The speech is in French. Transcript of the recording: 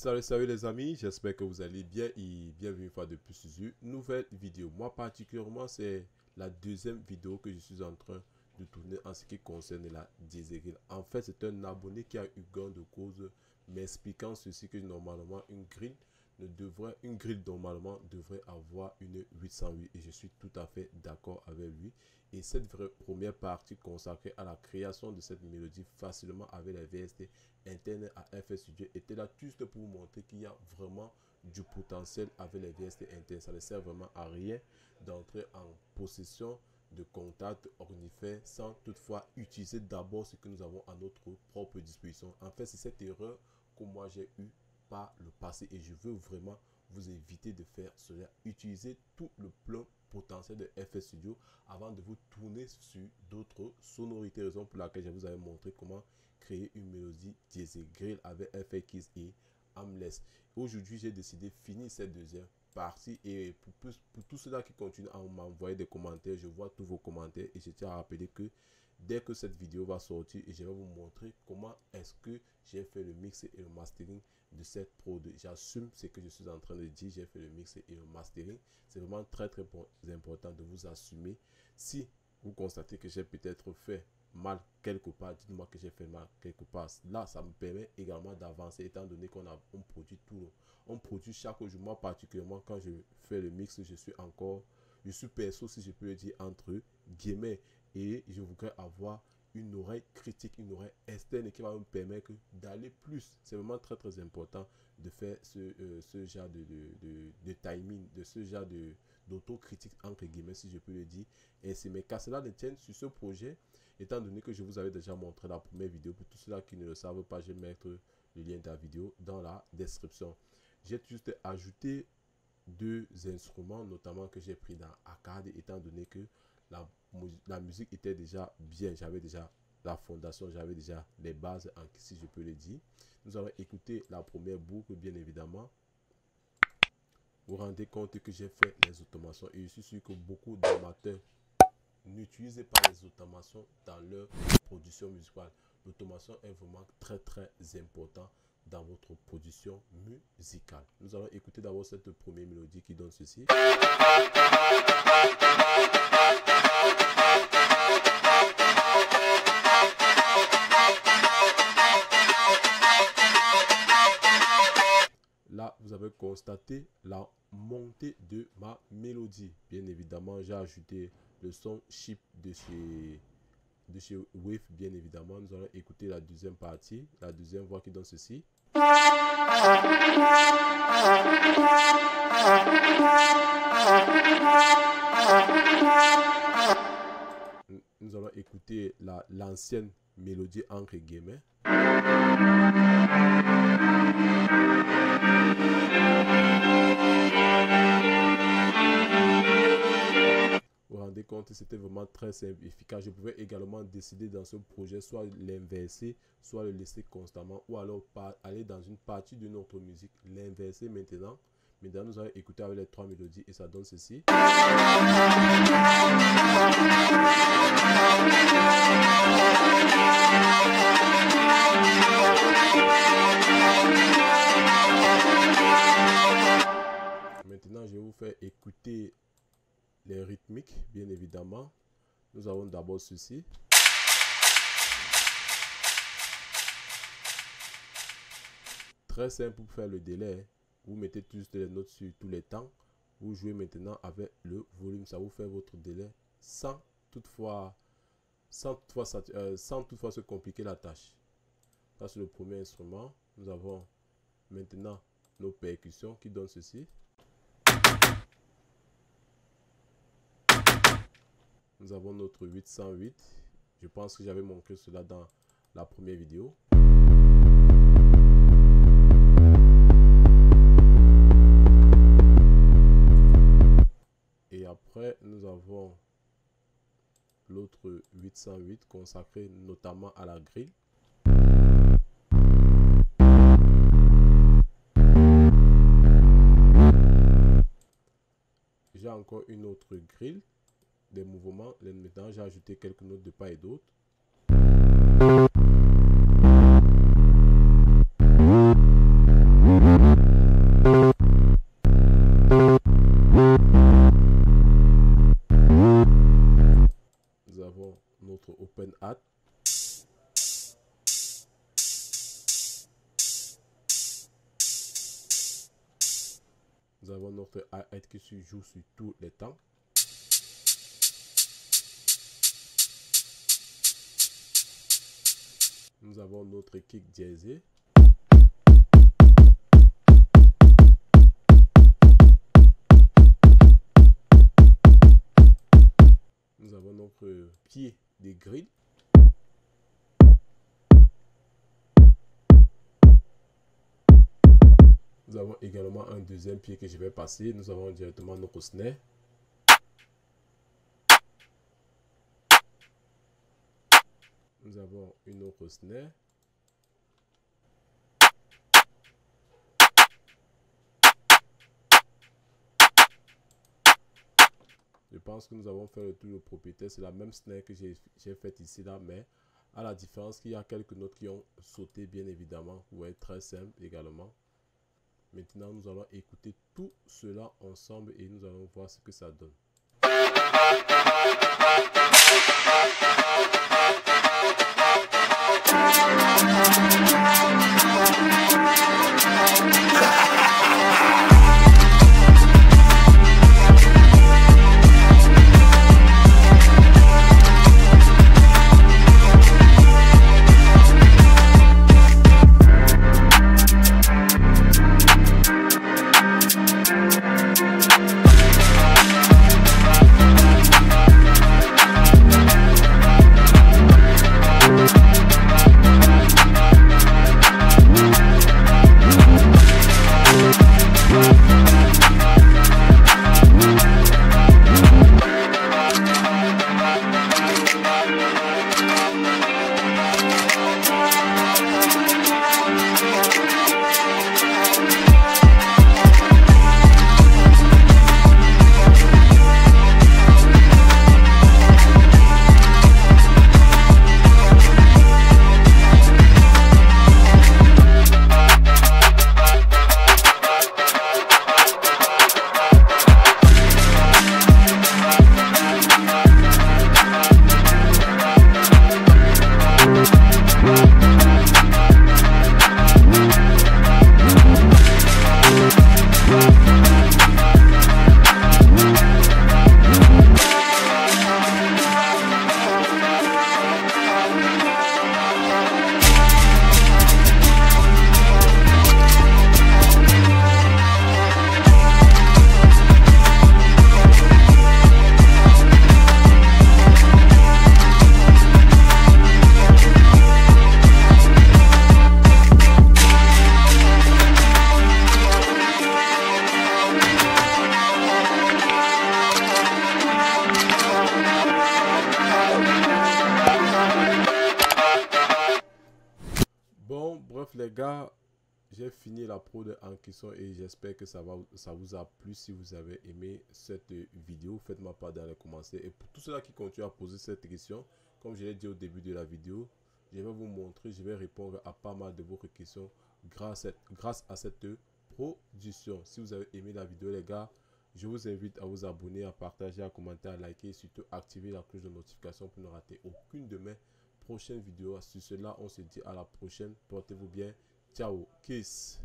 Salut les amis, j'espère que vous allez bien et bienvenue une fois de plus sur une nouvelle vidéo. Moi particulièrement, c'est la deuxième vidéo que je suis en train de tourner en ce qui concerne la Diesel. En fait, c'est un abonné qui a eu gain de cause m'expliquant ceci que normalement une grille normalement devrait avoir une 808 et je suis tout à fait d'accord avec lui. Et cette première partie consacrée à la création de cette mélodie facilement avec les VST internes à FL Studio était là juste pour vous montrer qu'il y a vraiment du potentiel avec les VST internes. Ça ne sert vraiment à rien d'entrer en possession de contacts ornifères sans toutefois utiliser d'abord ce que nous avons à notre propre disposition. En fait, c'est cette erreur que moi j'ai eu par le passé et je veux vraiment vous éviter de faire cela. Utilisez tout le plein potentiel de FL Studio avant de vous tourner sur d'autres sonorités, raison pour laquelle je vous avais montré comment créer une mélodie Diesel Grill avec FX et Aimless. Aujourd'hui, j'ai décidé de finir cette deuxième partie et pour tous ceux-là qui continuent à m'envoyer des commentaires, je vois tous vos commentaires et je tiens à rappeler que dès que cette vidéo va sortir, et je vais vous montrer comment est-ce que j'ai fait le mix et le mastering de cette prod. J'assume ce que je suis en train de dire, j'ai fait le mix et le mastering. C'est vraiment très important de vous assumer. Si vous constatez que j'ai peut-être fait mal quelque part, dites-moi que j'ai fait mal quelque part. Là, ça me permet également d'avancer étant donné on produit tout. On produit chaque jour. Moi particulièrement quand je fais le mix, je suis perso, si je peux le dire, entre guillemets, et je voudrais avoir une oreille critique, une oreille externe qui va me permettre d'aller plus. C'est vraiment très important de faire ce genre de timing, de ce genre d'autocritique entre guillemets, si je peux le dire ainsi. Mais qu'à cela ne tienne, sur ce projet, étant donné que je vous avais déjà montré la première vidéo, pour tous ceux qui ne le savent pas, je vais mettre le lien de la vidéo dans la description. J'ai juste ajouté deux instruments, notamment que j'ai pris dans Arcade, étant donné que la musique était déjà bien, j'avais déjà la fondation, j'avais déjà les bases, si je peux le dire. Nous allons écouter la première boucle, bien évidemment. Vous vous rendez compte que j'ai fait les automations et je suis sûr que beaucoup d'amateurs n'utilisent pas les automations dans leur production musicale. L'automation est vraiment très important dans votre production musicale. Nous allons écouter d'abord cette première mélodie qui donne ceci. Là, vous avez constaté la montée de ma mélodie. Bien évidemment, j'ai ajouté le son chip de chez Wave, bien évidemment. Nous allons écouter la deuxième partie, la deuxième voix qui donne ceci. Nous allons écouter l'ancienne mélodie entre guillemets. Vous vous rendez compte, c'était vraiment très simple, efficace. Je pouvais également décider dans ce projet soit l'inverser, soit le laisser constamment, ou alors aller dans une partie d'une autre musique, l'inverser maintenant. Maintenant, nous allons écouter avec les trois mélodies et ça donne ceci. Maintenant, je vais vous faire écouter les rythmiques, bien évidemment. Nous avons d'abord ceci. Très simple pour faire le délai. Vous mettez juste les notes sur tous les temps. Vous jouez maintenant avec le volume. Ça vous fait votre délai sans toutefois se compliquer la tâche. Ça, c'est le premier instrument. Nous avons maintenant nos percussions qui donnent ceci. Nous avons notre 808. Je pense que j'avais montré cela dans la première vidéo. Et après, nous avons l'autre 808 consacré notamment à la grille. J'ai encore une autre grille. Des mouvements, maintenant j'ai ajouté quelques notes de part et d'autre. Nous avons notre hi-hat qui se joue sur tous les temps. Nous avons notre kick jazzé. Nous avons notre pied des grilles. Nous avons également un deuxième pied que je vais passer. Nous avons directement notre snare. Nous avons une autre snare. Je pense que nous avons fait le tour de propriétaire. C'est la même snare que j'ai faite ici là, mais à la différence qu'il y a quelques notes qui ont sauté bien évidemment. Vous voyez, très simple également. Maintenant, nous allons écouter tout cela ensemble et nous allons voir ce que ça donne. Bon, bref les gars, j'ai fini la prod en question et j'espère que ça vous a plu. Si vous avez aimé cette vidéo, faites-moi part dans les commentaires. Et pour tous ceux-là qui continuent à poser cette question, comme je l'ai dit au début de la vidéo, je vais vous montrer, je vais répondre à pas mal de vos questions grâce à cette production. Si vous avez aimé la vidéo les gars, je vous invite à vous abonner, à partager, à commenter, à liker et surtout activer la cloche de notification pour ne rater aucune de mes prochaines vidéos. Sur cela, on se dit à la prochaine. Portez-vous bien. Ciao. Kiss.